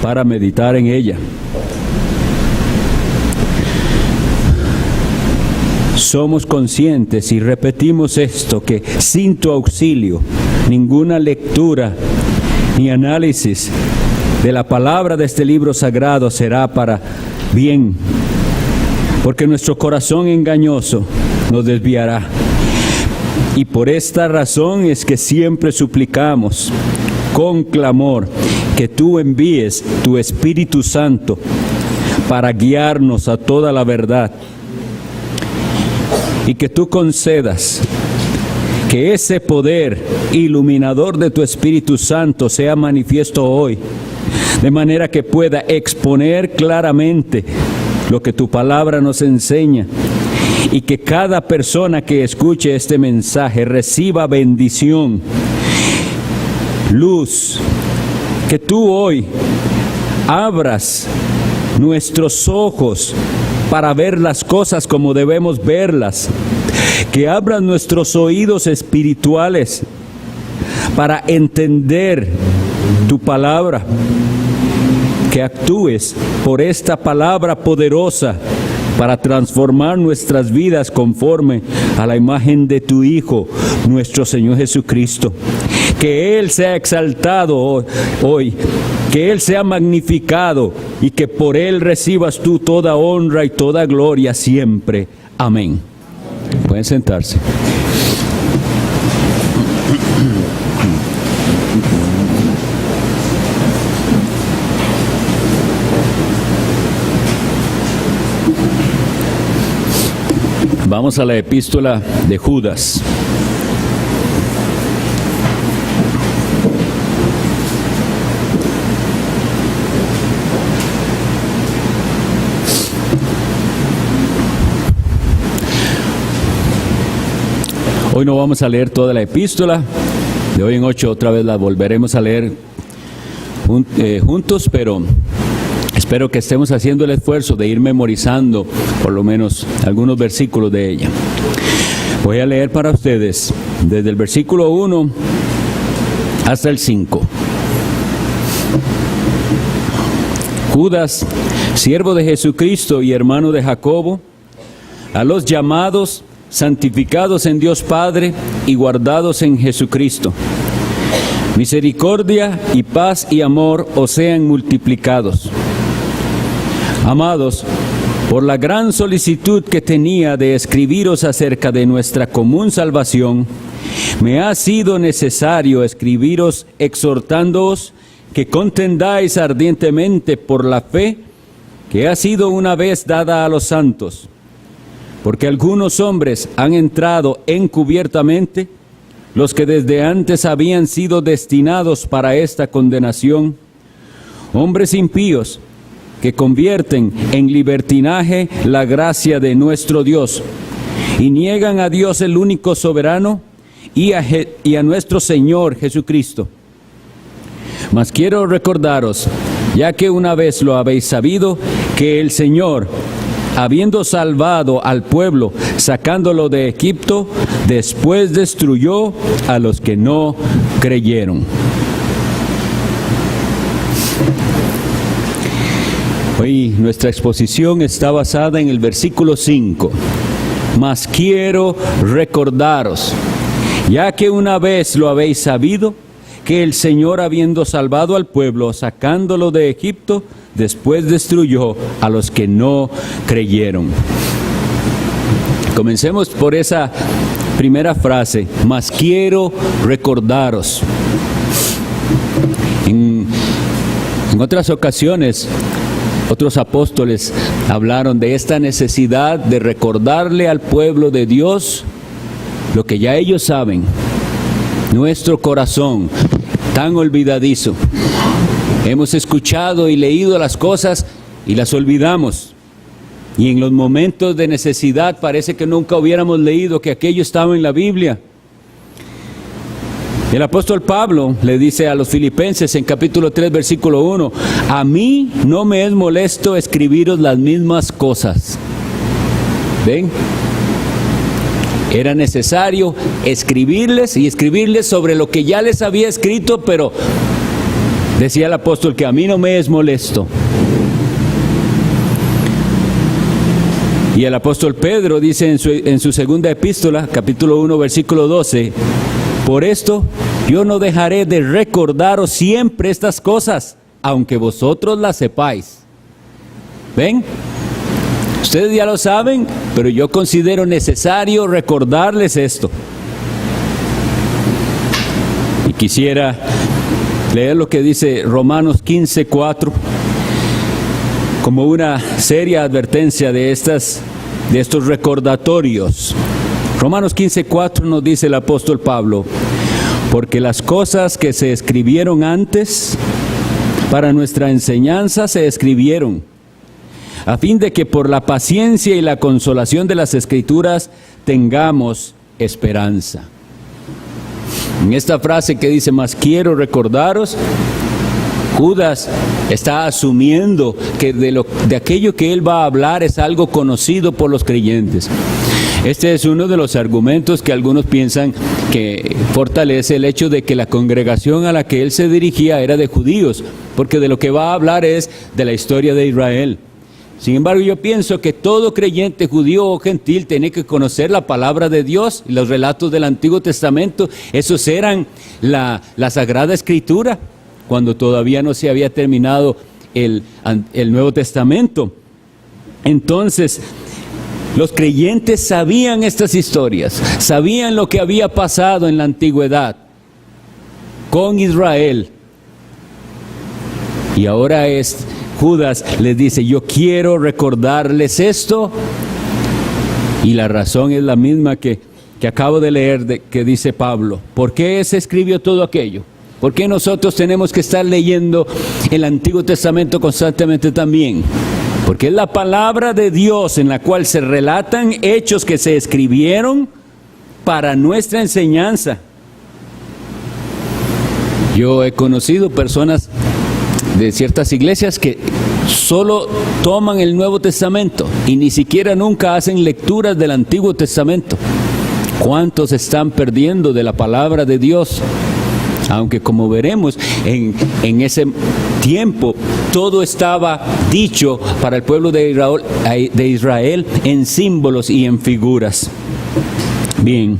para meditar en ella. Somos conscientes y repetimos esto, que sin tu auxilio, ninguna lectura ni análisis de la palabra de este libro sagrado será para bien, porque nuestro corazón engañoso nos desviará. Y por esta razón es que siempre suplicamos con clamor que tú envíes tu Espíritu Santo para guiarnos a toda la verdad, y que tú concedas que ese poder iluminador de tu Espíritu Santo sea manifiesto hoy, de manera que pueda exponer claramente lo que tu palabra nos enseña, y que cada persona que escuche este mensaje reciba bendición, luz, que tú hoy abras nuestros ojos para ver las cosas como debemos verlas, que abras nuestros oídos espirituales para entender tu palabra, que actúes por esta palabra poderosa para transformar nuestras vidas conforme a la imagen de tu Hijo, nuestro Señor Jesucristo. Que Él sea exaltado hoy, que Él sea magnificado y que por Él recibas tú toda honra y toda gloria siempre. Amén. Pueden sentarse. Vamos a la epístola de Judas. Hoy no vamos a leer toda la epístola, de hoy en 8 otra vez la volveremos a leer juntos, pero espero que estemos haciendo el esfuerzo de ir memorizando por lo menos algunos versículos de ella. Voy a leer para ustedes desde el versículo 1 hasta el 5. Judas, siervo de Jesucristo y hermano de Jacobo, a los llamados, santificados en Dios Padre y guardados en Jesucristo. Misericordia y paz y amor os sean multiplicados. Amados, por la gran solicitud que tenía de escribiros acerca de nuestra común salvación, me ha sido necesario escribiros exhortándoos que contendáis ardientemente por la fe que ha sido una vez dada a los santos. Porque algunos hombres han entrado encubiertamente, los que desde antes habían sido destinados para esta condenación, hombres impíos que convierten en libertinaje la gracia de nuestro Dios y niegan a Dios el único soberano y a nuestro Señor Jesucristo. Mas quiero recordaros, ya que una vez lo habéis sabido, que el Señor, habiendo salvado al pueblo, sacándolo de Egipto, después destruyó a los que no creyeron. Hoy nuestra exposición está basada en el versículo 5. Mas quiero recordaros, ya que una vez lo habéis sabido, que el Señor, habiendo salvado al pueblo, sacándolo de Egipto, después destruyó a los que no creyeron. Comencemos por esa primera frase, mas quiero recordaros. En otras ocasiones, otros apóstoles hablaron de esta necesidad de recordarle al pueblo de Dios lo que ya ellos saben. Nuestro corazón, tan olvidadizo. Hemos escuchado y leído las cosas y las olvidamos. Y en los momentos de necesidad parece que nunca hubiéramos leído que aquello estaba en la Biblia. El apóstol Pablo le dice a los filipenses en capítulo 3, versículo 1, a mí no me es molesto escribiros las mismas cosas. ¿Ven? Era necesario escribirles sobre lo que ya les había escrito, pero Decía el apóstol que a mí no me es molesto. Y el apóstol Pedro dice en su segunda epístola, capítulo 1, versículo 12, por esto yo no dejaré de recordaros siempre estas cosas, aunque vosotros las sepáis. ¿Ven? Ustedes ya lo saben, pero yo considero necesario recordarles esto. Y quisiera leer lo que dice Romanos 15:4 como una seria advertencia de estos recordatorios. Romanos 15:4 nos dice el apóstol Pablo, porque las cosas que se escribieron antes para nuestra enseñanza se escribieron, a fin de que por la paciencia y la consolación de las Escrituras tengamos esperanza. En esta frase que dice, mas quiero recordaros, Judas está asumiendo que de aquello que él va a hablar es algo conocido por los creyentes. Este es uno de los argumentos que algunos piensan que fortalece el hecho de que la congregación a la que él se dirigía era de judíos, porque de lo que va a hablar es de la historia de Israel. Sin embargo, yo pienso que todo creyente judío o gentil tiene que conocer la palabra de Dios y los relatos del Antiguo Testamento. Esos eran la Sagrada Escritura, cuando todavía no se había terminado el Nuevo Testamento. Entonces, los creyentes sabían estas historias, sabían lo que había pasado en la antigüedad con Israel. Y ahora Judas les dice, yo quiero recordarles esto, y la razón es la misma que acabo de leer, que dice Pablo. ¿Por qué se escribió todo aquello? ¿Por qué nosotros tenemos que estar leyendo el Antiguo Testamento constantemente también? Porque es la palabra de Dios en la cual se relatan hechos que se escribieron para nuestra enseñanza. Yo he conocido personas de ciertas iglesias que solo toman el Nuevo Testamento y ni siquiera nunca hacen lecturas del Antiguo Testamento. ¿Cuántos están perdiendo de la palabra de Dios? Aunque como veremos, en ese tiempo todo estaba dicho para el pueblo de Israel en símbolos y en figuras. Bien,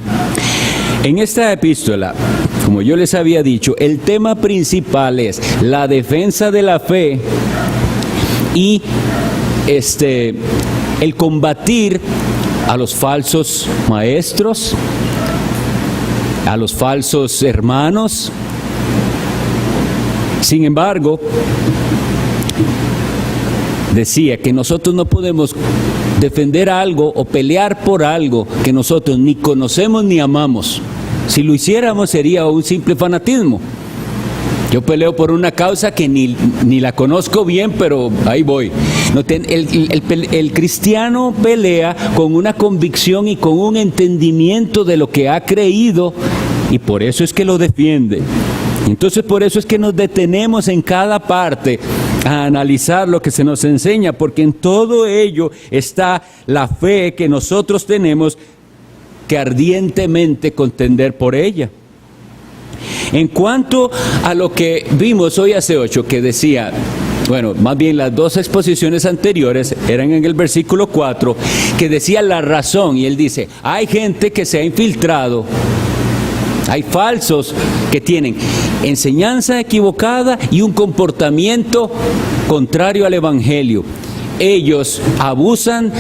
en esta epístola, como yo les había dicho, el tema principal es la defensa de la fe y el combatir a los falsos maestros, a los falsos hermanos. Sin embargo, decía que nosotros no podemos defender algo o pelear por algo que nosotros ni conocemos ni amamos. Si lo hiciéramos sería un simple fanatismo. Yo peleo por una causa que ni la conozco bien, pero ahí voy. El cristiano pelea con una convicción y con un entendimiento de lo que ha creído, y por eso es que lo defiende. Entonces, por eso es que nos detenemos en cada parte a analizar lo que se nos enseña, porque en todo ello está la fe que nosotros tenemos que ardientemente contender por ella. En cuanto a lo que vimos hoy hace 8, que decía, bueno, más bien las dos exposiciones anteriores eran en el versículo 4, que decía la razón, y él dice, hay gente que se ha infiltrado, hay falsos que tienen enseñanza equivocada y un comportamiento contrario al Evangelio. Ellos abusan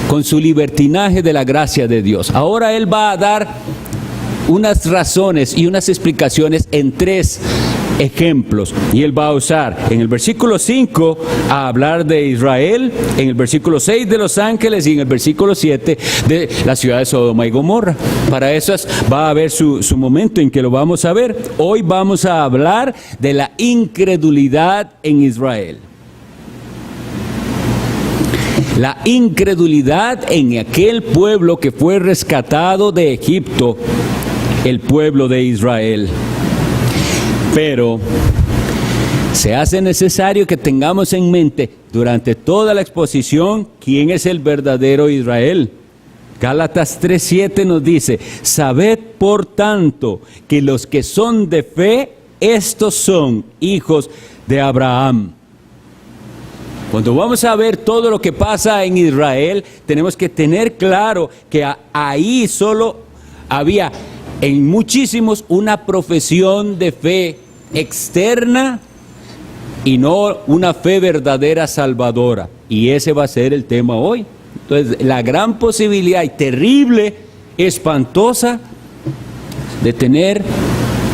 con su libertinaje de la gracia de Dios. Ahora él va a dar unas razones y unas explicaciones en 3 ejemplos, y él va a usar en el versículo 5 a hablar de Israel, en el versículo 6 de los ángeles y en el versículo 7 de la ciudad de Sodoma y Gomorra. Para eso va a haber su momento en que lo vamos a ver. Hoy vamos a hablar de la incredulidad en Israel. La incredulidad en aquel pueblo que fue rescatado de Egipto, el pueblo de Israel. Pero se hace necesario que tengamos en mente durante toda la exposición quién es el verdadero Israel. Gálatas 3:7 nos dice, sabed por tanto que los que son de fe, estos son hijos de Abraham. Cuando vamos a ver todo lo que pasa en Israel, tenemos que tener claro que ahí solo había en muchísimos una profesión de fe externa y no una fe verdadera salvadora. Y ese va a ser el tema hoy. Entonces, la gran posibilidad y terrible, espantosa, de tener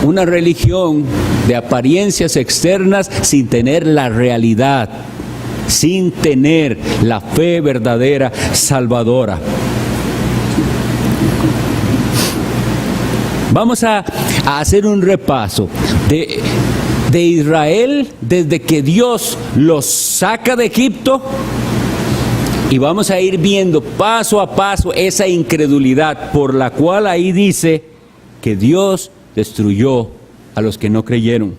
una religión de apariencias externas sin tener la realidad, sin tener la fe verdadera salvadora. Vamos a hacer un repaso de Israel desde que Dios los saca de Egipto, y vamos a ir viendo paso a paso esa incredulidad por la cual ahí dice que Dios destruyó a los que no creyeron.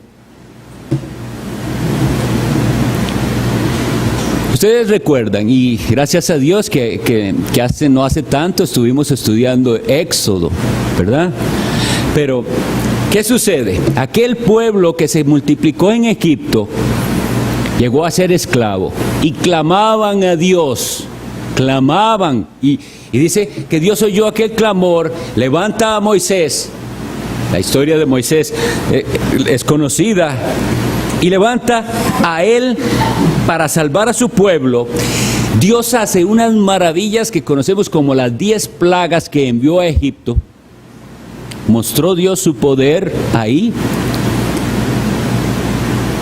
Ustedes recuerdan, y gracias a Dios que no hace tanto estuvimos estudiando Éxodo, ¿verdad? Pero, ¿qué sucede? Aquel pueblo que se multiplicó en Egipto llegó a ser esclavo y clamaban a Dios, clamaban, y dice que Dios oyó aquel clamor, levanta a Moisés. La historia de Moisés es conocida, y levanta a él para salvar a su pueblo. Dios hace unas maravillas que conocemos como las 10 plagas que envió a Egipto. Mostró Dios su poder ahí.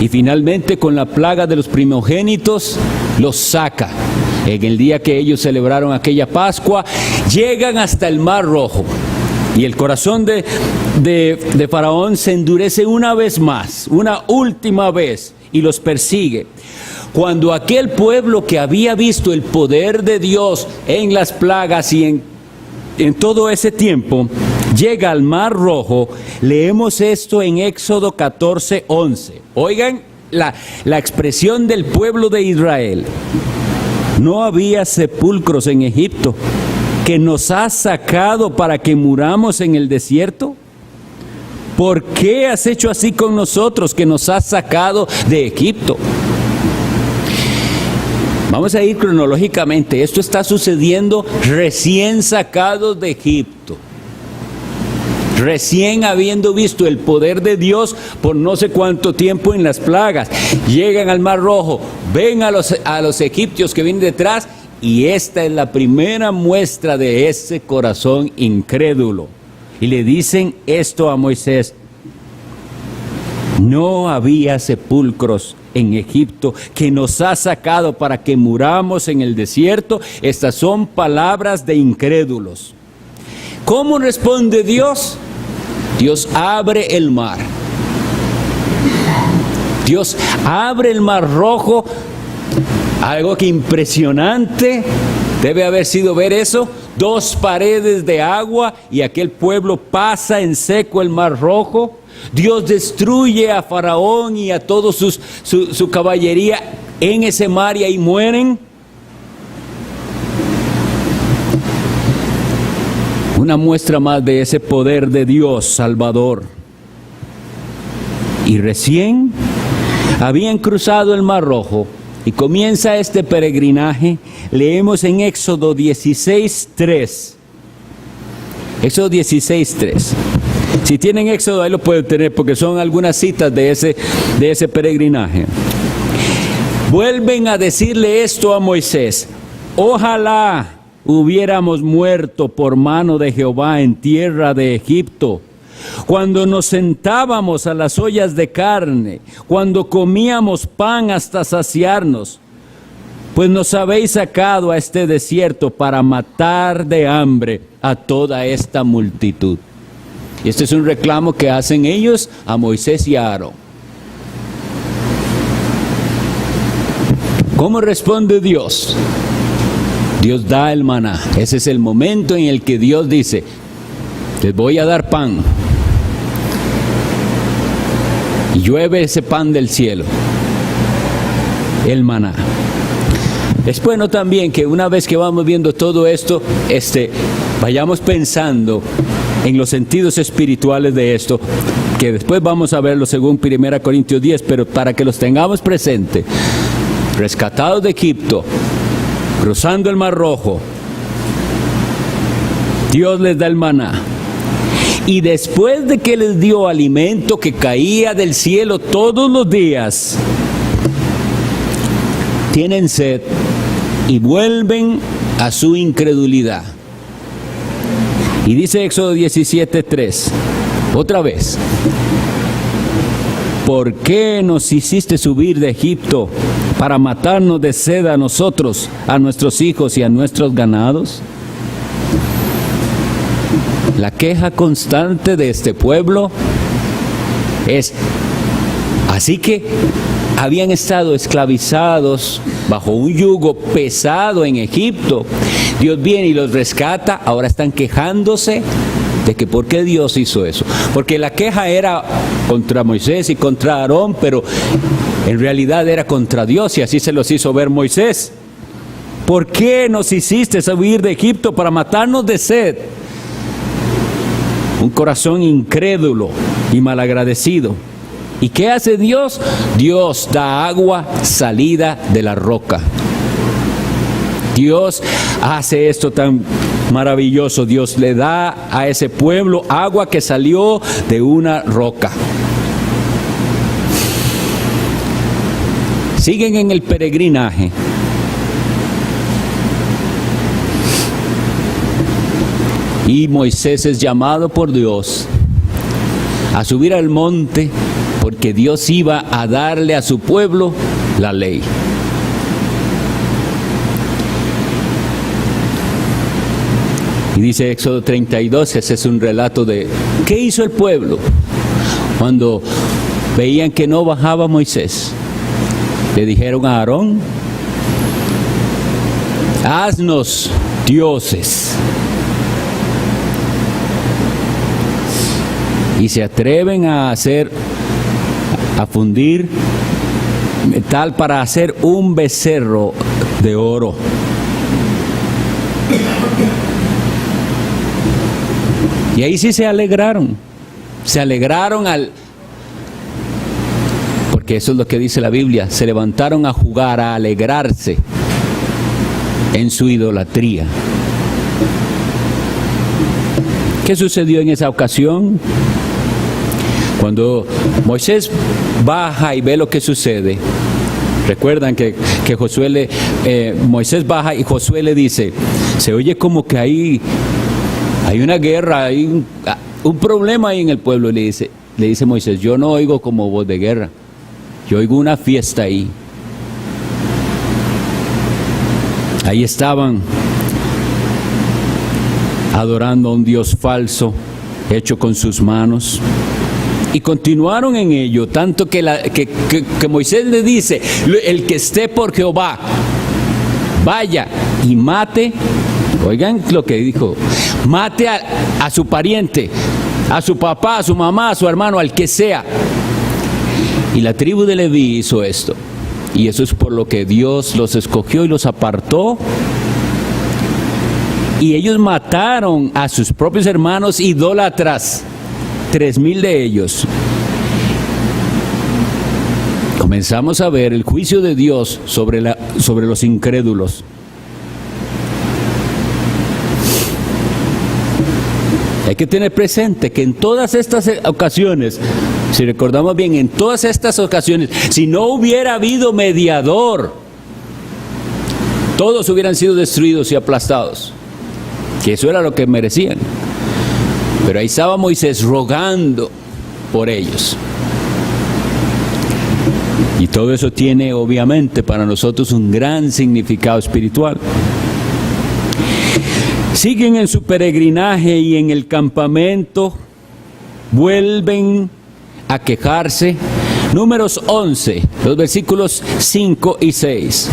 Y finalmente con la plaga de los primogénitos los saca. En el día que ellos celebraron aquella Pascua, llegan hasta el Mar Rojo. Y el corazón de Faraón se endurece una vez más, una última vez, y los persigue. Cuando aquel pueblo que había visto el poder de Dios en las plagas y en todo ese tiempo, llega al Mar Rojo, leemos esto en Éxodo 14:11. Oigan la expresión del pueblo de Israel. No había sepulcros en Egipto, que nos has sacado para que muramos en el desierto. ¿Por qué has hecho así con nosotros, que nos has sacado de Egipto? Vamos a ir cronológicamente. Esto está sucediendo recién sacados de Egipto, recién habiendo visto el poder de Dios por no sé cuánto tiempo en las plagas. Llegan al Mar Rojo, ven a los egipcios que vienen detrás, y esta es la primera muestra de ese corazón incrédulo. Y le dicen esto a Moisés: no había sepulcros en Egipto, que nos ha sacado para que muramos en el desierto. Estas son palabras de incrédulos. ¿Cómo responde Dios? Dios abre el mar. Dios abre el Mar Rojo. Algo que impresionante debe haber sido ver eso. 2 paredes de agua y aquel pueblo pasa en seco el Mar Rojo. Dios destruye a Faraón y a toda su caballería en ese mar, y ahí mueren. Una muestra más de ese poder de Dios salvador. Y recién habían cruzado el Mar Rojo y comienza este peregrinaje. Leemos en Éxodo 16:3. Éxodo 16:3. Si tienen Éxodo, ahí lo pueden tener, porque son algunas citas de ese peregrinaje. Vuelven a decirle esto a Moisés: ojalá hubiéramos muerto por mano de Jehová en tierra de Egipto, cuando nos sentábamos a las ollas de carne, cuando comíamos pan hasta saciarnos, pues nos habéis sacado a este desierto para matar de hambre a toda esta multitud. Y este es un reclamo que hacen ellos a Moisés y a Aarón. ¿Cómo responde Dios? Dios da el maná. Ese es el momento en el que Dios dice: les voy a dar pan. Y llueve ese pan del cielo, el maná. Es bueno también que una vez que vamos viendo todo esto, vayamos pensando en los sentidos espirituales de esto, que después vamos a verlo según 1 Corintios 10, pero para que los tengamos presente, rescatados de Egipto, cruzando el Mar Rojo, Dios les da el maná. Y después de que les dio alimento que caía del cielo todos los días, tienen sed y vuelven a su incredulidad. Y dice Éxodo 17:3, otra vez: ¿por qué nos hiciste subir de Egipto para matarnos de sed a nosotros, a nuestros hijos y a nuestros ganados? La queja constante de este pueblo es: así que habían estado esclavizados bajo un yugo pesado en Egipto. Dios viene y los rescata, ahora están quejándose de que por qué Dios hizo eso. Porque la queja era contra Moisés y contra Aarón, pero en realidad era contra Dios, y así se los hizo ver Moisés. ¿Por qué nos hiciste subir de Egipto para matarnos de sed? Un corazón incrédulo y malagradecido. ¿Y qué hace Dios? Dios da agua salida de la roca. Dios hace esto tan maravilloso. Dios le da a ese pueblo agua que salió de una roca. Siguen en el peregrinaje. Y Moisés es llamado por Dios a subir al monte, porque Dios iba a darle a su pueblo la ley. Y dice Éxodo 32, ese es un relato de ¿qué hizo el pueblo cuando veían que no bajaba Moisés? Le dijeron a Aarón: haznos dioses. Y se atreven a fundir metal para hacer un becerro de oro. Y ahí sí se alegraron porque eso es lo que dice la Biblia, se levantaron a jugar, a alegrarse en su idolatría. ¿Qué sucedió en esa ocasión? Cuando Moisés baja y ve lo que sucede, recuerdan que Moisés baja y Josué le dice, se oye como que hay una guerra, hay un problema ahí en el pueblo. Le dice Moisés, yo no oigo como voz de guerra, yo oigo una fiesta ahí. Ahí estaban adorando a un Dios falso, hecho con sus manos. Y continuaron en ello, tanto que Moisés le dice, el que esté por Jehová, vaya y mate, oigan lo que dijo, mate a su pariente, a su papá, a su mamá, a su hermano, al que sea. Y la tribu de Leví hizo esto. Y eso es por lo que Dios los escogió y los apartó. Y ellos mataron a sus propios hermanos idólatras, 3,000 de ellos. Comenzamos a ver el juicio de Dios sobre los incrédulos. Hay que tener presente que en todas estas ocasiones, si recordamos bien, en todas estas ocasiones, si no hubiera habido mediador, todos hubieran sido destruidos y aplastados, que eso era lo que merecían. Pero ahí estaba Moisés rogando por ellos. Y todo eso tiene obviamente para nosotros un gran significado espiritual. Siguen en su peregrinaje y en el campamento vuelven a quejarse. Números 11, los versículos 5 y 6.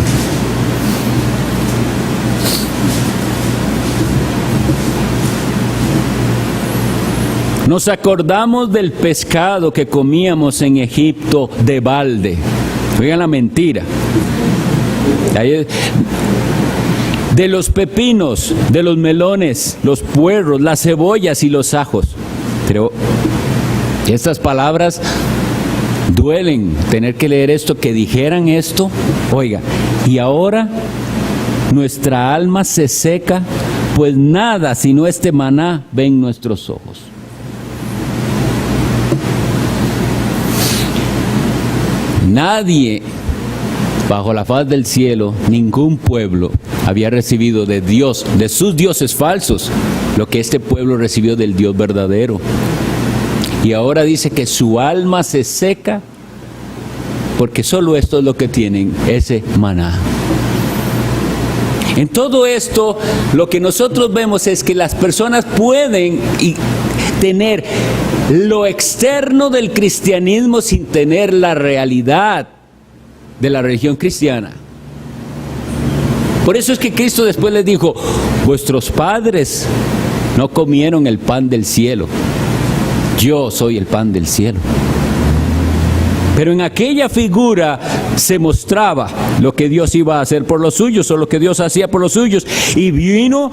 Nos acordamos del pescado que comíamos en Egipto de balde. Oigan la mentira. De los pepinos, de los melones, los puerros, las cebollas y los ajos. Pero Estas palabras duelen, tener que leer esto, que dijeran esto. Oiga, y ahora nuestra alma se seca, pues nada sino este maná ven nuestros ojos. Nadie bajo la faz del cielo, ningún pueblo había recibido de Dios, de sus dioses falsos, lo que este pueblo recibió del Dios verdadero. Y ahora dice que su alma se seca porque solo esto es lo que tienen, ese maná. En todo esto, lo que nosotros vemos es que las personas pueden tener lo externo del cristianismo sin tener la realidad de la religión cristiana. Por eso es que Cristo después les dijo: vuestros padres no comieron el pan del cielo, yo soy el pan del cielo. Pero en aquella figura se mostraba lo que Dios iba a hacer por los suyos, o lo que Dios hacía por los suyos. Y vino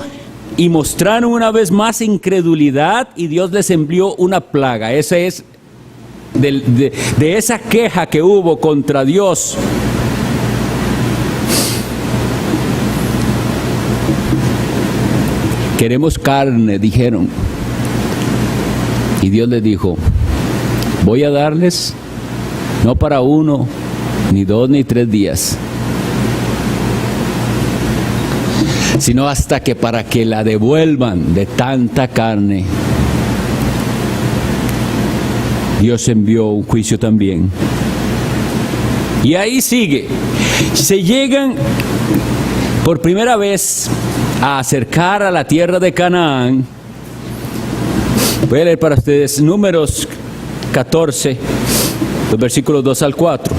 y mostraron una vez más incredulidad, y Dios les envió una plaga. Esa es de esa queja que hubo contra Dios. Queremos carne, dijeron. Y Dios les dijo: voy a darles no para 1, ni 2, ni 3 días, sino hasta que para que la devuelvan de tanta carne. Dios envió un juicio también. Y ahí sigue. Se llegan por primera vez a acercar a la tierra de Canaán. Voy a leer para ustedes Números 14, los versículos 2 al 4.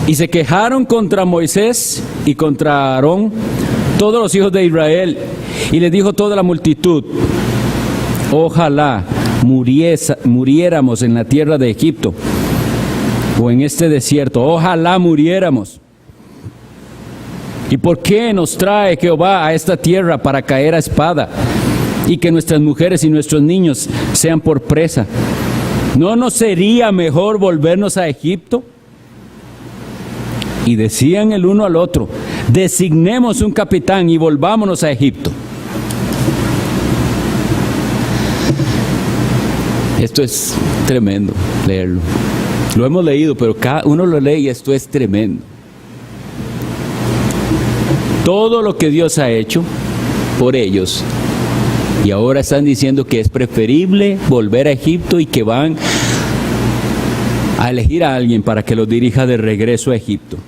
Y se quejaron contra Moisés y contra Aarón todos los hijos de Israel, y les dijo toda la multitud: ojalá muriéramos en la tierra de Egipto, o en este desierto, ojalá muriéramos. ¿Y por qué nos trae Jehová a esta tierra para caer a espada, y que nuestras mujeres y nuestros niños sean por presa? ¿No nos sería mejor volvernos a Egipto? Y decían el uno al otro: designemos un capitán y volvámonos a Egipto. Esto es tremendo leerlo. Lo hemos leído, pero cada uno lo lee y esto es tremendo. Todo lo que Dios ha hecho por ellos, y ahora están diciendo que es preferible volver a Egipto y que van a elegir a alguien para que los dirija de regreso a Egipto.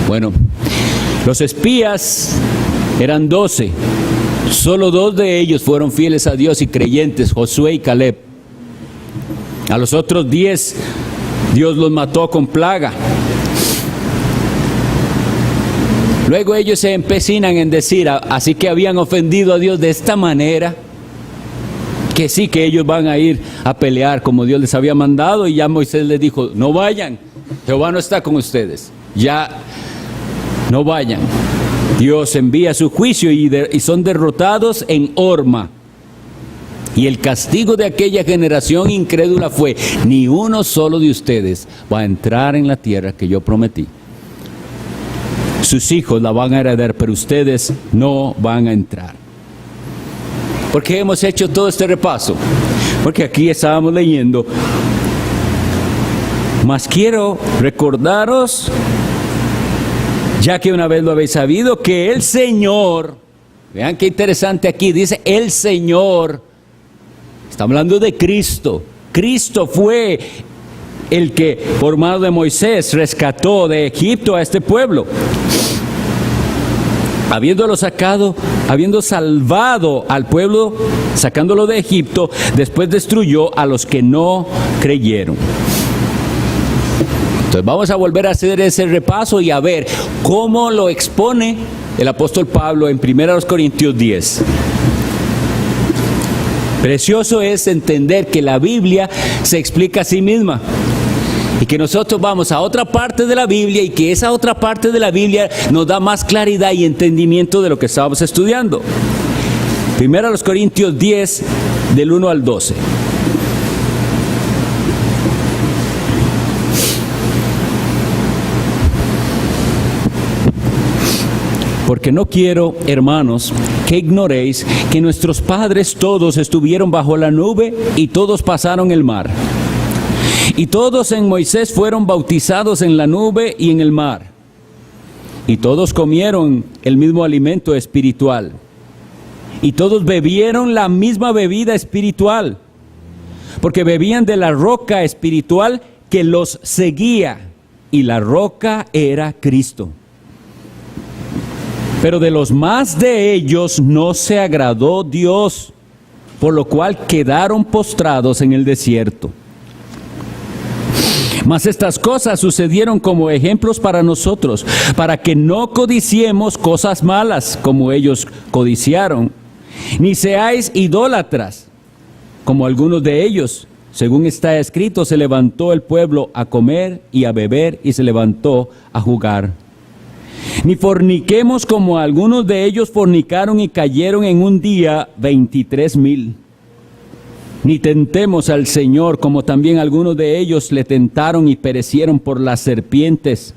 Bueno, los espías eran 12, solo 2 de ellos fueron fieles a Dios y creyentes, Josué y Caleb. A los otros 10 Dios los mató con plaga. Luego ellos se empecinan en decir, así que habían ofendido a Dios de esta manera, que sí, que ellos van a ir a pelear como Dios les había mandado, y ya Moisés les dijo: no vayan, Jehová no está con ustedes, ya no vayan. Dios envía su juicio y son derrotados en Horma. Y el castigo de aquella generación incrédula fue: ni uno solo de ustedes va a entrar en la tierra que yo prometí. Sus hijos la van a heredar, pero ustedes no van a entrar. ¿Por qué hemos hecho todo este repaso? Porque aquí estábamos leyendo: mas quiero recordaros, ya que una vez lo habéis sabido, que el Señor, vean qué interesante aquí, dice el Señor, está hablando de Cristo. Cristo fue el que por mano de Moisés rescató de Egipto a este pueblo. Habiendo salvado al pueblo, sacándolo de Egipto, después destruyó a los que no creyeron. Entonces vamos a volver a hacer ese repaso y a ver cómo lo expone el apóstol Pablo en 1 Corintios 10. Precioso es entender que la Biblia se explica a sí misma. Y que nosotros vamos a otra parte de la Biblia y que esa otra parte de la Biblia nos da más claridad y entendimiento de lo que estábamos estudiando. Primero a los Corintios 10, del 1 al 12. Porque no quiero, hermanos, que ignoréis que nuestros padres todos estuvieron bajo la nube y todos pasaron el mar. Y todos en Moisés fueron bautizados en la nube y en el mar. Y todos comieron el mismo alimento espiritual. Y todos bebieron la misma bebida espiritual. Porque bebían de la roca espiritual que los seguía. Y la roca era Cristo. Pero de los más de ellos no se agradó Dios, por lo cual quedaron postrados en el desierto. Mas estas cosas sucedieron como ejemplos para nosotros, para que no codiciemos cosas malas como ellos codiciaron, ni seáis idólatras como algunos de ellos. Según está escrito, se levantó el pueblo a comer y a beber y se levantó a jugar. Ni forniquemos como algunos de ellos fornicaron y cayeron en un día 23,000. Ni tentemos al Señor como también algunos de ellos le tentaron y perecieron por las serpientes.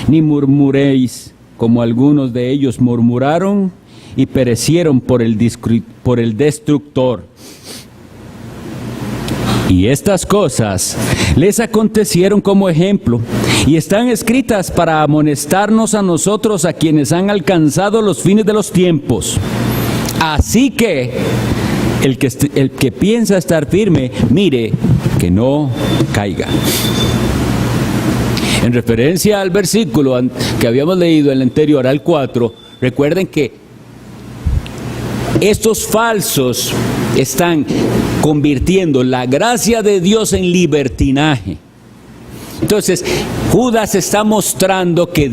Ni murmuréis como algunos de ellos murmuraron y perecieron por el destructor. Y estas cosas les acontecieron como ejemplo y están escritas para amonestarnos a nosotros, a quienes han alcanzado los fines de los tiempos. Así que el que piensa estar firme, mire que no caiga. En referencia al versículo que habíamos leído en el anterior, al 4, recuerden que estos falsos están convirtiendo la gracia de Dios en libertinaje. Entonces, Judas está mostrando que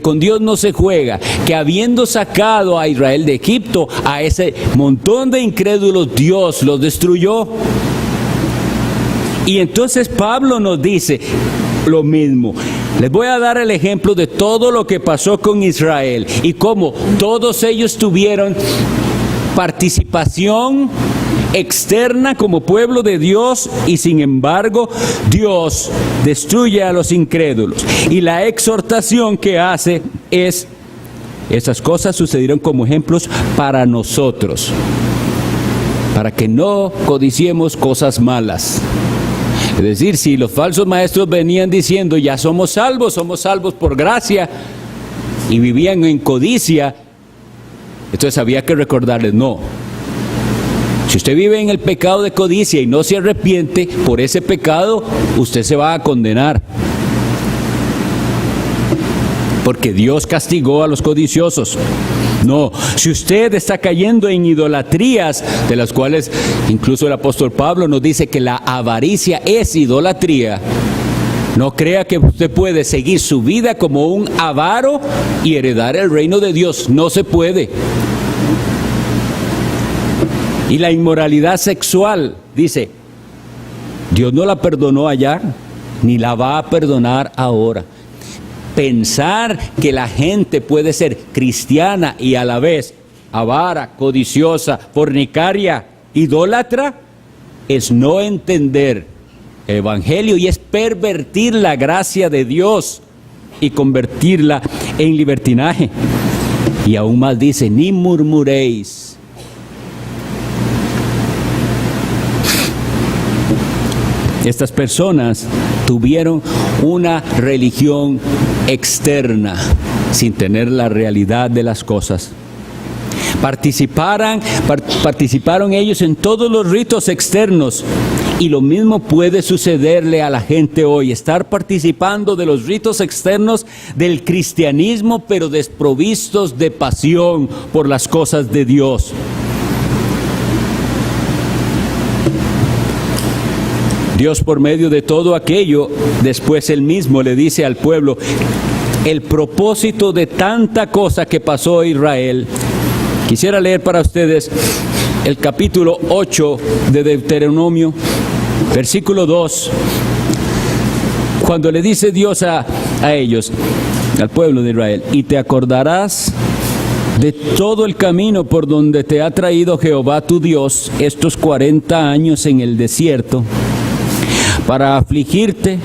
con Dios no se juega, que habiendo sacado a Israel de Egipto, a ese montón de incrédulos, Dios los destruyó. Y entonces Pablo nos dice lo mismo. Les voy a dar el ejemplo de todo lo que pasó con Israel y cómo todos ellos tuvieron participación externa como pueblo de Dios y sin embargo Dios destruye a los incrédulos. Y la exhortación que hace es: esas cosas sucedieron como ejemplos para nosotros, para que no codiciemos cosas malas. Es decir, si los falsos maestros venían diciendo ya somos salvos por gracia, y vivían en codicia, entonces había que recordarles: no, si usted vive en el pecado de codicia y no se arrepiente por ese pecado, usted se va a condenar, porque Dios castigó a los codiciosos. No, si usted está cayendo en idolatrías, de las cuales incluso el apóstol Pablo nos dice que la avaricia es idolatría, no crea que usted puede seguir su vida como un avaro y heredar el reino de Dios. No se puede. Y la inmoralidad sexual, dice, Dios no la perdonó allá, ni la va a perdonar ahora. Pensar que la gente puede ser cristiana y a la vez avara, codiciosa, fornicaria, idólatra, es no entender el evangelio y es pervertir la gracia de Dios y convertirla en libertinaje. Y aún más dice: ni murmuréis. Estas personas tuvieron una religión externa sin tener la realidad de las cosas. Participaron ellos en todos los ritos externos, y lo mismo puede sucederle a la gente hoy, estar participando de los ritos externos del cristianismo, pero desprovistos de pasión por las cosas de Dios. Dios, por medio de todo aquello, después él mismo le dice al pueblo el propósito de tanta cosa que pasó a Israel. Quisiera leer para ustedes el capítulo 8 de Deuteronomio. Versículo 2. Cuando le dice Dios a ellos, al pueblo de Israel, y te acordarás de todo el camino por donde te ha traído Jehová tu Dios estos 40 años en el desierto, para afligirte,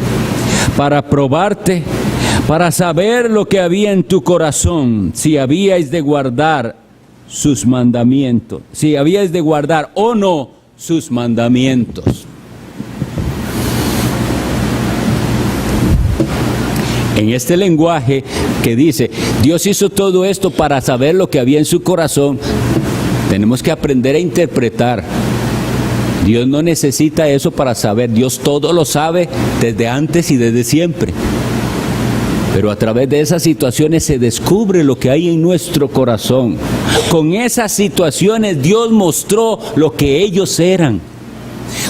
para probarte, para saber lo que había en tu corazón, si habíais de guardar sus mandamientos, si habíais de guardar o no sus mandamientos. En este lenguaje que dice, Dios hizo todo esto para saber lo que había en su corazón, tenemos que aprender a interpretar. Dios no necesita eso para saber, Dios todo lo sabe desde antes y desde siempre. Pero a través de esas situaciones se descubre lo que hay en nuestro corazón. Con esas situaciones Dios mostró lo que ellos eran.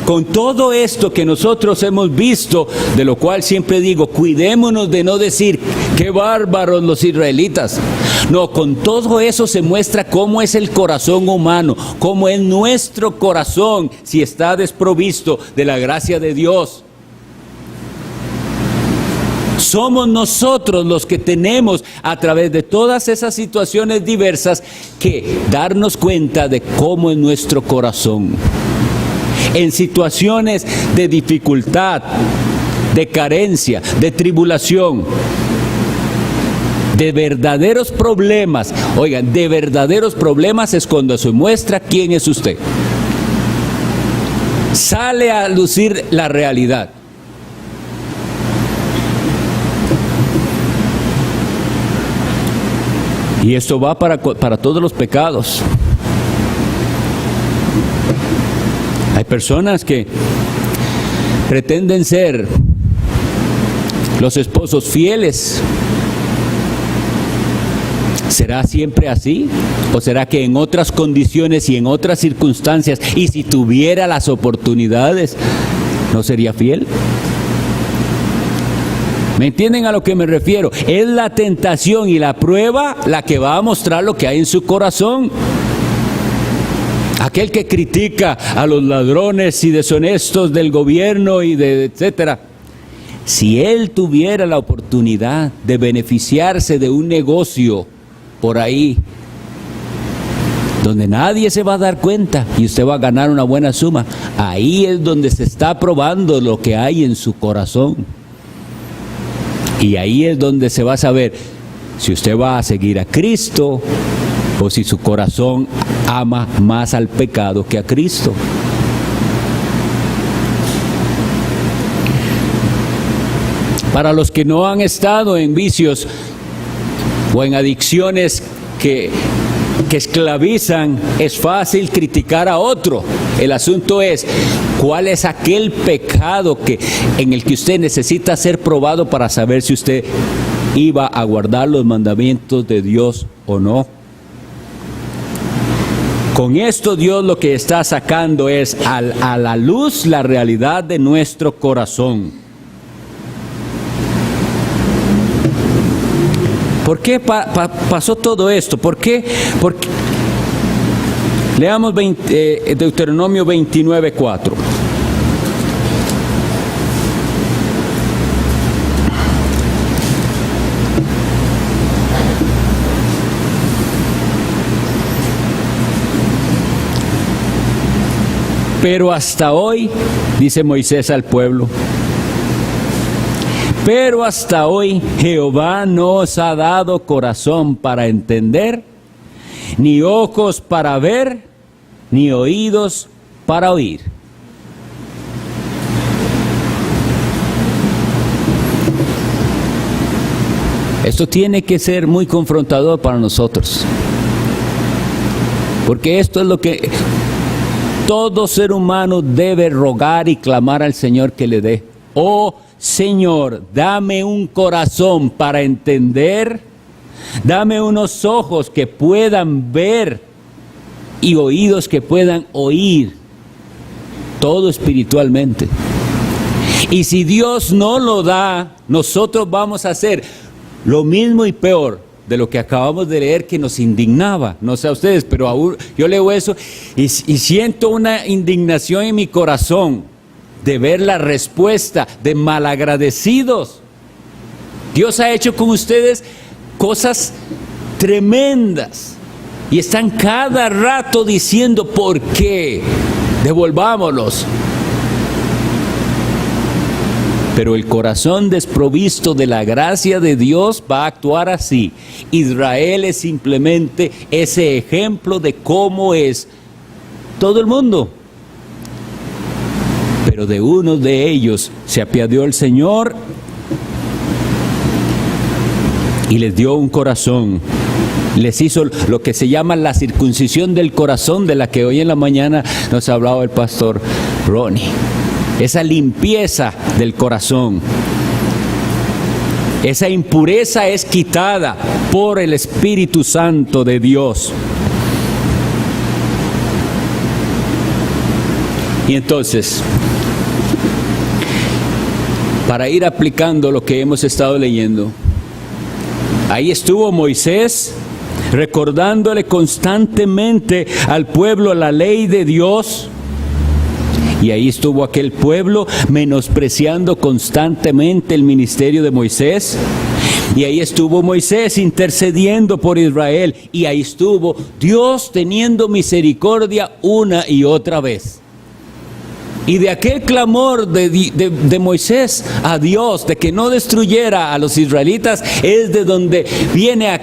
Con todo esto que nosotros hemos visto, de lo cual siempre digo, cuidémonos de no decir, qué bárbaros los israelitas. No, con todo eso se muestra cómo es el corazón humano, cómo es nuestro corazón si está desprovisto de la gracia de Dios. Somos nosotros los que tenemos, a través de todas esas situaciones diversas, que darnos cuenta de cómo es nuestro corazón. En situaciones de dificultad, de carencia, de tribulación, de verdaderos problemas. Oigan, de verdaderos problemas es cuando se muestra quién es usted. Sale a lucir la realidad. Y esto va para todos los pecados. Hay personas que pretenden ser los esposos fieles. ¿Será siempre así? ¿O será que en otras condiciones y en otras circunstancias, y si tuviera las oportunidades, no sería fiel? ¿Me entienden a lo que me refiero? Es la tentación y la prueba la que va a mostrar lo que hay en su corazón. Aquel que critica a los ladrones y deshonestos del gobierno y de etcétera, si él tuviera la oportunidad de beneficiarse de un negocio por ahí, donde nadie se va a dar cuenta y usted va a ganar una buena suma, ahí es donde se está probando lo que hay en su corazón. Y ahí es donde se va a saber si usted va a seguir a Cristo o si su corazón ama más al pecado que a Cristo. Para los que no han estado en vicios o en adicciones que esclavizan, es fácil criticar a otro. El asunto es, ¿cuál es aquel pecado en el que usted necesita ser probado para saber si usted iba a guardar los mandamientos de Dios o no? Con esto Dios lo que está sacando es a la luz la realidad de nuestro corazón. ¿Por qué pasó todo esto? ¿Por qué? Porque leamos Deuteronomio 29:4. Pero hasta hoy, dice Moisés al pueblo, pero hasta hoy Jehová no os ha dado corazón para entender, ni ojos para ver, ni oídos para oír. Esto tiene que ser muy confrontador para nosotros, porque esto es lo que todo ser humano debe rogar y clamar al Señor que le dé. Oh Señor, dame un corazón para entender, dame unos ojos que puedan ver y oídos que puedan oír, todo espiritualmente. Y si Dios no lo da, nosotros vamos a hacer lo mismo y peor de lo que acabamos de leer, que nos indignaba. No sé a ustedes, pero aún yo leo eso y siento una indignación en mi corazón de ver la respuesta de malagradecidos. Dios ha hecho con ustedes cosas tremendas y están cada rato diciendo ¿por qué? Devolvámoslos. Pero el corazón desprovisto de la gracia de Dios va a actuar así. Israel es simplemente ese ejemplo de cómo es todo el mundo. Pero de uno de ellos se apiadó el Señor y les dio un corazón. Les hizo lo que se llama la circuncisión del corazón, de la que hoy en la mañana nos ha hablado el pastor Ronnie. Esa limpieza del corazón. Esa impureza es quitada por el Espíritu Santo de Dios. Y entonces, para ir aplicando lo que hemos estado leyendo, ahí estuvo Moisés recordándole constantemente al pueblo la ley de Dios. Y ahí estuvo aquel pueblo menospreciando constantemente el ministerio de Moisés. Y ahí estuvo Moisés intercediendo por Israel. Y ahí estuvo Dios teniendo misericordia una y otra vez. Y de aquel clamor de Moisés a Dios de que no destruyera a los israelitas es de donde viene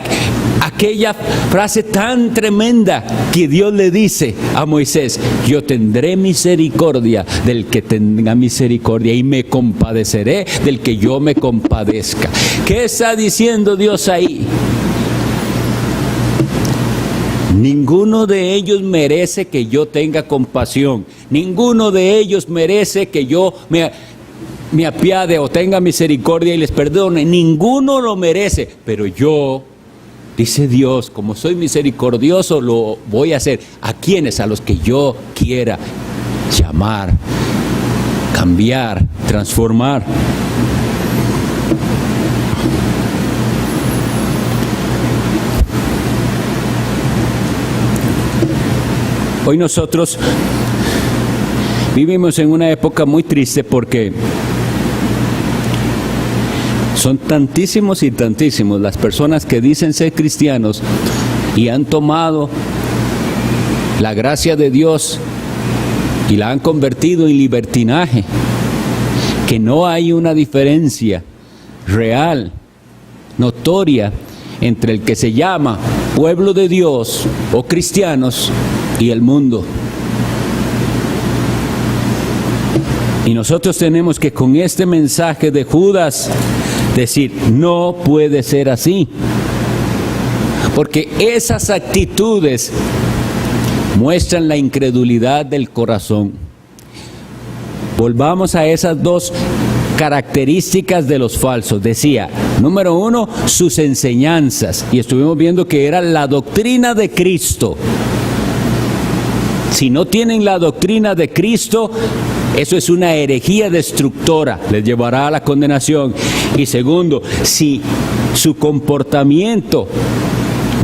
aquella frase tan tremenda que Dios le dice a Moisés: yo tendré misericordia del que tenga misericordia y me compadeceré del que yo me compadezca. ¿Qué está diciendo Dios ahí? Ninguno de ellos merece que yo tenga compasión. Ninguno de ellos merece que yo me apiade o tenga misericordia y les perdone. Ninguno lo merece. Pero yo, dice Dios, como soy misericordioso, lo voy a hacer. ¿A quiénes? A los que yo quiera llamar, cambiar, transformar. Hoy nosotros vivimos en una época muy triste porque son tantísimos y tantísimos las personas que dicen ser cristianos y han tomado la gracia de Dios y la han convertido en libertinaje, que no hay una diferencia real, notoria, entre el que se llama pueblo de Dios o cristianos y el mundo. Y nosotros tenemos que con este mensaje de Judas decir, no puede ser así, porque esas actitudes muestran la incredulidad del corazón. Volvamos a esas dos características de los falsos. Decía, número uno, sus enseñanzas, y estuvimos viendo que era la doctrina de Cristo. Si no tienen la doctrina de Cristo, eso es una herejía destructora, les llevará a la condenación. Y segundo, si su comportamiento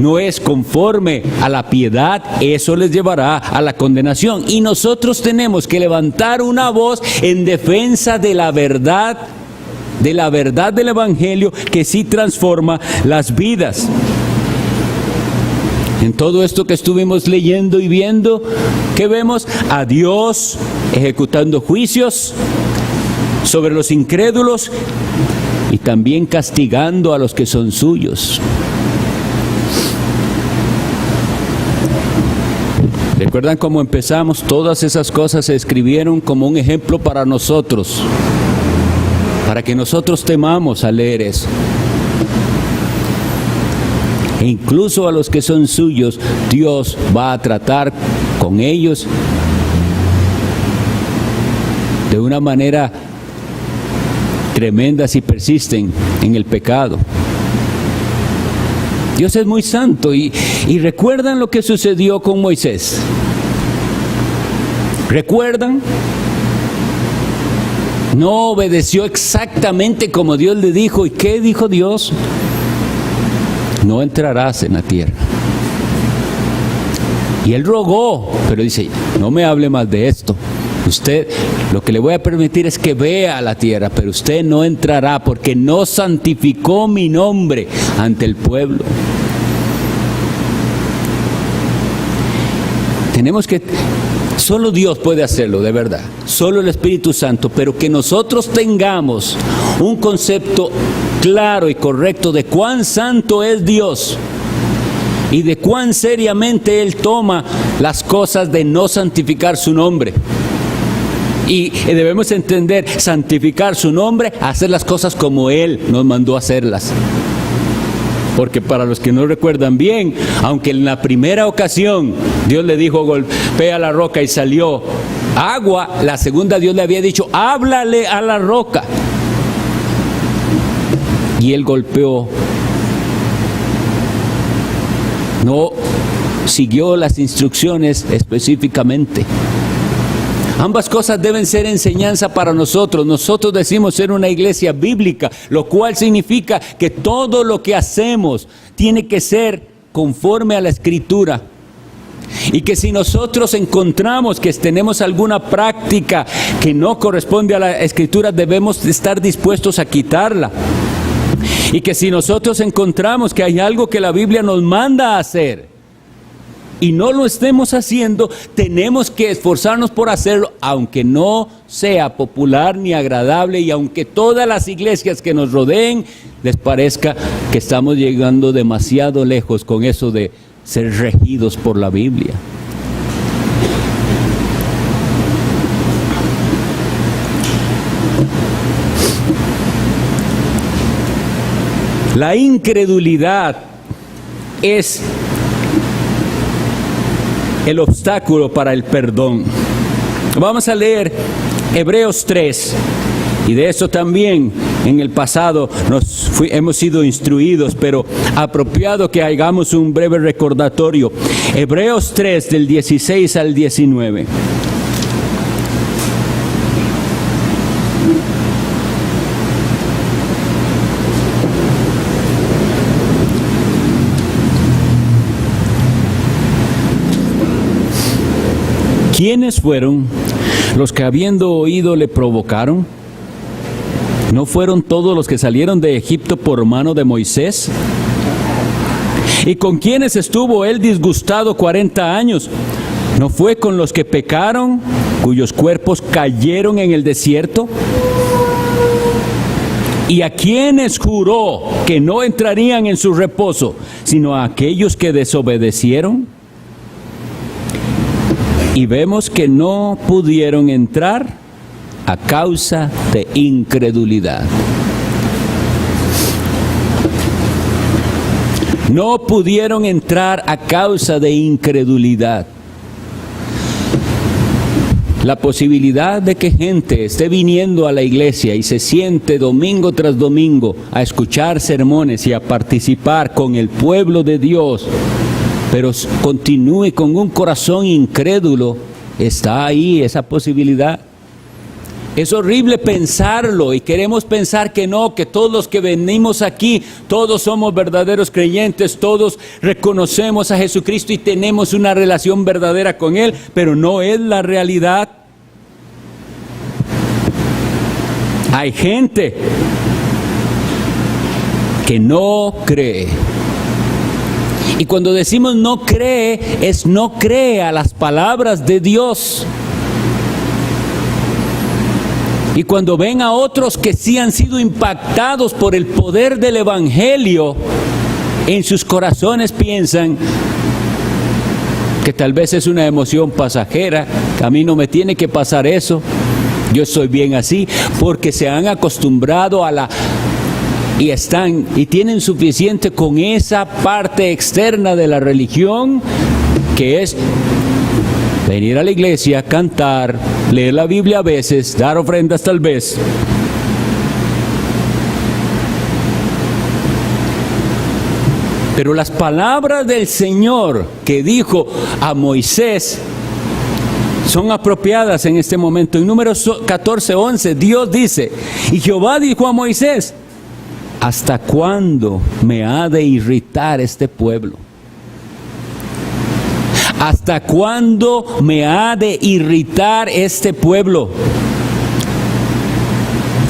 no es conforme a la piedad, eso les llevará a la condenación. Y nosotros tenemos que levantar una voz en defensa de la verdad del Evangelio, que sí transforma las vidas. En todo esto que estuvimos leyendo y viendo, ¿qué vemos? A Dios ejecutando juicios sobre los incrédulos y también castigando a los que son suyos. ¿Recuerdan cómo empezamos? Todas esas cosas se escribieron como un ejemplo para nosotros, para que nosotros temamos al leer eso. E incluso a los que son suyos, Dios va a tratar con ellos de una manera tremenda si persisten en el pecado. Dios es muy santo y recuerdan lo que sucedió con Moisés. ¿Recuerdan? No obedeció exactamente como Dios le dijo. ¿Y qué dijo Dios? No entrarás en la tierra. Y él rogó, pero dice, no me hable más de esto. Usted, lo que le voy a permitir es que vea la tierra, pero usted no entrará porque no santificó mi nombre ante el pueblo. Tenemos que, solo Dios puede hacerlo, de verdad, solo el Espíritu Santo, pero que nosotros tengamos un concepto claro y correcto de cuán santo es Dios y de cuán seriamente Él toma las cosas de no santificar su nombre. Y debemos entender, santificar su nombre, hacer las cosas como Él nos mandó a hacerlas. Porque para los que no recuerdan bien, aunque en la primera ocasión Dios le dijo golpea la roca y salió agua, la segunda Dios le había dicho háblale a la roca. Y Él golpeó. No siguió las instrucciones específicamente. Ambas cosas deben ser enseñanza para nosotros. Nosotros decimos ser una iglesia bíblica, lo cual significa que todo lo que hacemos tiene que ser conforme a la Escritura. Y que si nosotros encontramos que tenemos alguna práctica que no corresponde a la Escritura, debemos estar dispuestos a quitarla. Y que si nosotros encontramos que hay algo que la Biblia nos manda a hacer, y no lo estemos haciendo, tenemos que esforzarnos por hacerlo, aunque no sea popular ni agradable y aunque todas las iglesias que nos rodeen les parezca que estamos llegando demasiado lejos con eso de ser regidos por la Biblia. La incredulidad es el obstáculo para el perdón. Vamos a leer Hebreos 3, y de eso también en el pasado hemos sido instruidos, pero apropiado que hagamos un breve recordatorio. Hebreos 3 del 16 al 19. ¿Quiénes fueron los que habiendo oído le provocaron? ¿No fueron todos los que salieron de Egipto por mano de Moisés? ¿Y con quiénes estuvo él disgustado 40 años? ¿No fue con los que pecaron, cuyos cuerpos cayeron en el desierto? ¿Y a quiénes juró que no entrarían en su reposo, sino a aquellos que desobedecieron? Y vemos que no pudieron entrar a causa de incredulidad. No pudieron entrar a causa de incredulidad. La posibilidad de que gente esté viniendo a la iglesia y se siente domingo tras domingo a escuchar sermones y a participar con el pueblo de Dios, pero continúe con un corazón incrédulo, está ahí esa posibilidad. Es horrible pensarlo y queremos pensar que no, que todos los que venimos aquí, todos somos verdaderos creyentes, todos reconocemos a Jesucristo y tenemos una relación verdadera con Él, pero no es la realidad. Hay gente que no cree. Y cuando decimos no cree, es no cree a las palabras de Dios. Y cuando ven a otros que sí han sido impactados por el poder del Evangelio, en sus corazones piensan que tal vez es una emoción pasajera, que a mí no me tiene que pasar eso, yo estoy bien así, porque se han acostumbrado a la... y tienen suficiente con esa parte externa de la religión, que es venir a la iglesia, cantar, leer la Biblia a veces, dar ofrendas tal vez. Pero las palabras del Señor que dijo a Moisés son apropiadas en este momento. En Números 14:11, Dios dice, y Jehová dijo a Moisés, ¿hasta cuándo me ha de irritar este pueblo? ¿hasta cuándo me ha de irritar este pueblo?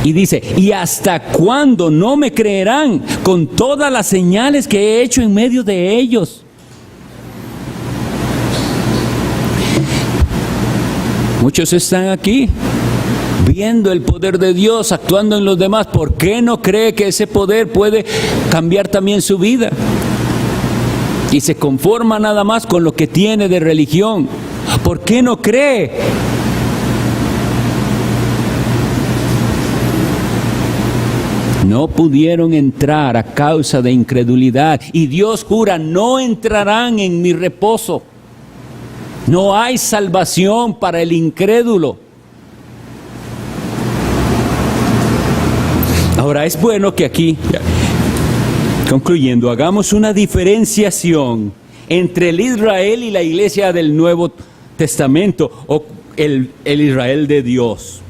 Y dice, ¿y hasta cuándo no me creerán con todas las señales que he hecho en medio de ellos? Muchos están aquí viendo el poder de Dios actuando en los demás. ¿Por qué no cree que ese poder puede cambiar también su vida? Y se conforma nada más con lo que tiene de religión. ¿Por qué no cree? No pudieron entrar a causa de incredulidad. Y Dios jura, no entrarán en mi reposo. No hay salvación para el incrédulo. Ahora, es bueno que aquí, concluyendo, hagamos una diferenciación entre el Israel y la iglesia del Nuevo Testamento, o el Israel de Dios.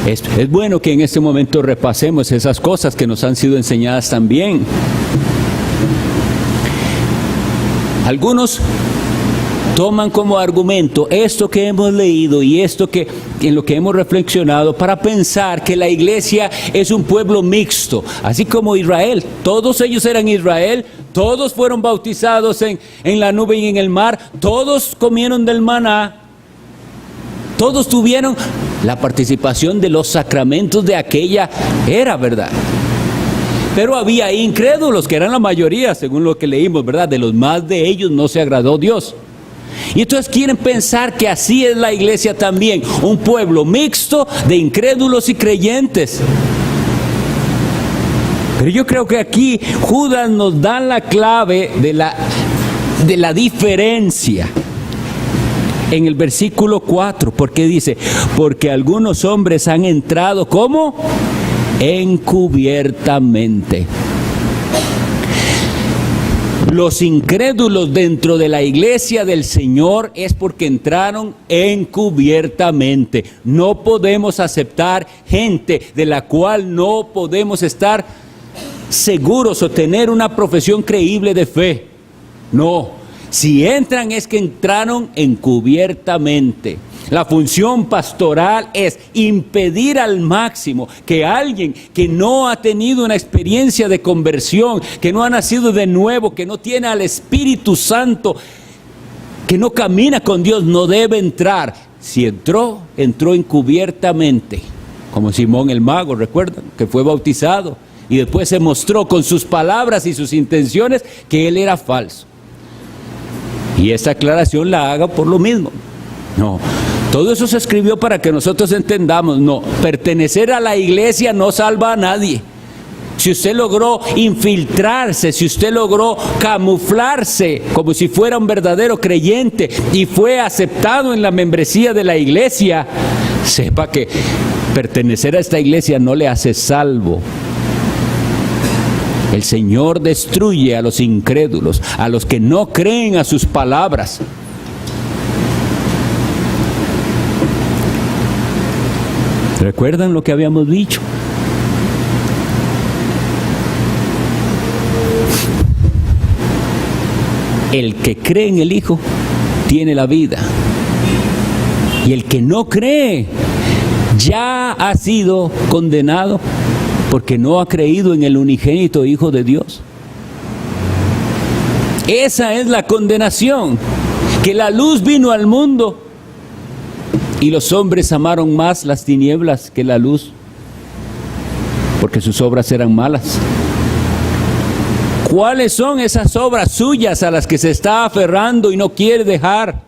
Es bueno que en este momento repasemos esas cosas que nos han sido enseñadas también. Algunos toman como argumento esto que hemos leído y esto que en lo que hemos reflexionado para pensar que la iglesia es un pueblo mixto, así como Israel. Todos ellos eran Israel, todos fueron bautizados en la nube y en el mar, todos comieron del maná, todos tuvieron la participación de los sacramentos de aquella era, ¿verdad? Pero había incrédulos, que eran la mayoría, según lo que leímos, ¿verdad? De los más de ellos no se agradó Dios. Y entonces quieren pensar que así es la iglesia también, un pueblo mixto de incrédulos y creyentes. Pero yo creo que aquí Judas nos da la clave de la diferencia. En el versículo 4, porque dice, porque algunos hombres han entrado, ¿cómo? Encubiertamente. Los incrédulos dentro de la iglesia del Señor es porque entraron encubiertamente. No podemos aceptar gente de la cual no podemos estar seguros o tener una profesión creíble de fe. No, si entran es que entraron encubiertamente. La función pastoral es impedir al máximo que alguien que no ha tenido una experiencia de conversión, que no ha nacido de nuevo, que no tiene al Espíritu Santo, que no camina con Dios, no debe entrar. Si entró, entró encubiertamente, como Simón el mago, recuerdan, que fue bautizado y después se mostró con sus palabras y sus intenciones que él era falso. Y esta aclaración la haga por lo mismo. No, todo eso se escribió para que nosotros entendamos. No, pertenecer a la iglesia no salva a nadie. Si usted logró infiltrarse, si usted logró camuflarse como si fuera un verdadero creyente y fue aceptado en la membresía de la iglesia, sepa que pertenecer a esta iglesia no le hace salvo. El Señor destruye a los incrédulos, a los que no creen a sus palabras. ¿Recuerdan lo que habíamos dicho? El que cree en el Hijo tiene la vida. Y el que no cree ya ha sido condenado porque no ha creído en el unigénito Hijo de Dios. Esa es la condenación, que la luz vino al mundo y los hombres amaron más las tinieblas que la luz, porque sus obras eran malas. ¿Cuáles son esas obras suyas a las que se está aferrando y no quiere dejar?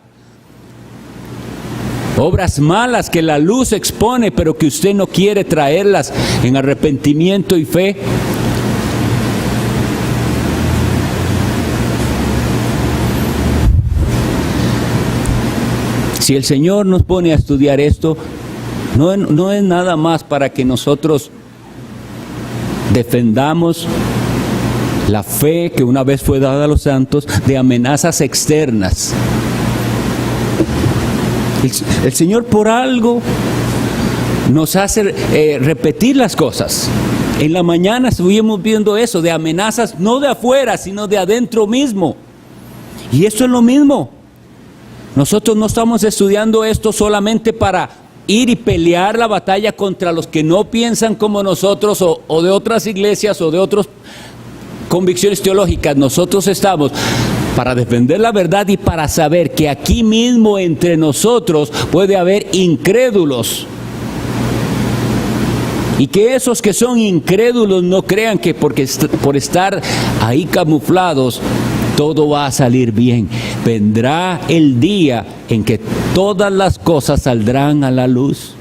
Obras malas que la luz expone, pero que usted no quiere traerlas en arrepentimiento y fe. Si el Señor nos pone a estudiar esto, no es nada más para que nosotros defendamos la fe que una vez fue dada a los santos de amenazas externas. El Señor por algo nos hace repetir las cosas. En la mañana estuvimos viendo eso, de amenazas no de afuera, sino de adentro mismo. Y esto es lo mismo. Nosotros no estamos estudiando esto solamente para ir y pelear la batalla contra los que no piensan como nosotros o de otras iglesias o de otras convicciones teológicas. Nosotros estamos para defender la verdad y para saber que aquí mismo entre nosotros puede haber incrédulos. Y que esos que son incrédulos no crean que por estar ahí camuflados todo va a salir bien. Vendrá el día en que todas las cosas saldrán a la luz.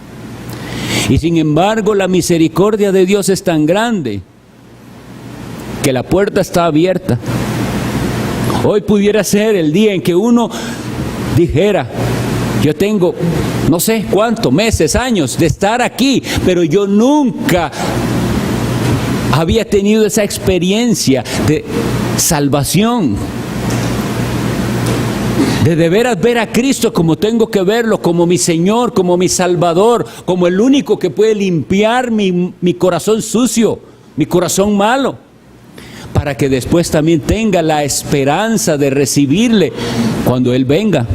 Y sin embargo, la misericordia de Dios es tan grande que la puerta está abierta. Hoy pudiera ser el día en que uno dijera: yo tengo no sé cuántos meses, años de estar aquí, pero yo nunca había tenido esa experiencia de salvación, de veras ver a Cristo como tengo que verlo, como mi Señor, como mi Salvador, como el único que puede limpiar mi corazón sucio, mi corazón malo, para que después también tenga la esperanza de recibirle cuando Él venga.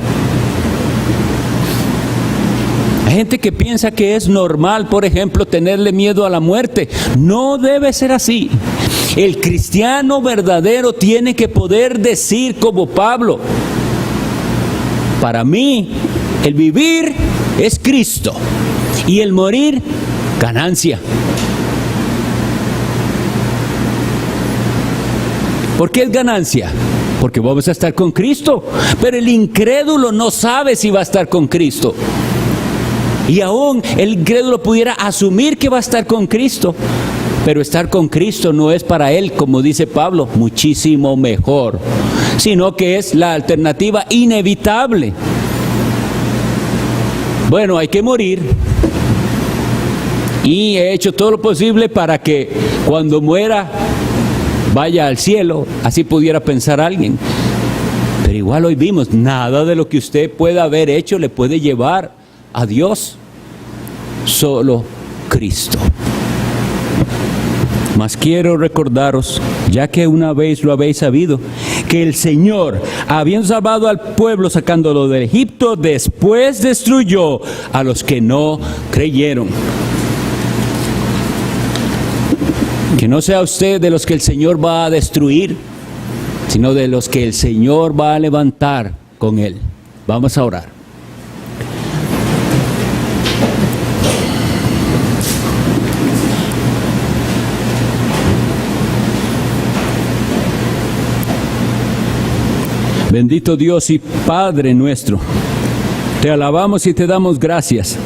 Hay gente que piensa que es normal, por ejemplo, tenerle miedo a la muerte. No debe ser así. El cristiano verdadero tiene que poder decir como Pablo: para mí, el vivir es Cristo y el morir, ganancia. ¿Por qué es ganancia? Porque vamos a estar con Cristo. Pero el incrédulo no sabe si va a estar con Cristo. Y aún el incrédulo pudiera asumir que va a estar con Cristo. Pero estar con Cristo no es para él, como dice Pablo, muchísimo mejor, sino que es la alternativa inevitable. Bueno, hay que morir. Y he hecho todo lo posible para que cuando muera vaya al cielo, así pudiera pensar alguien. Pero igual hoy vimos, nada de lo que usted pueda haber hecho le puede llevar a Dios, solo Cristo. Mas quiero recordaros, ya que una vez lo habéis sabido, que el Señor, habiendo salvado al pueblo sacándolo de Egipto, después destruyó a los que no creyeron. Que no sea usted de los que el Señor va a destruir, sino de los que el Señor va a levantar con Él. Vamos a orar. Bendito Dios y Padre nuestro, te alabamos y te damos gracias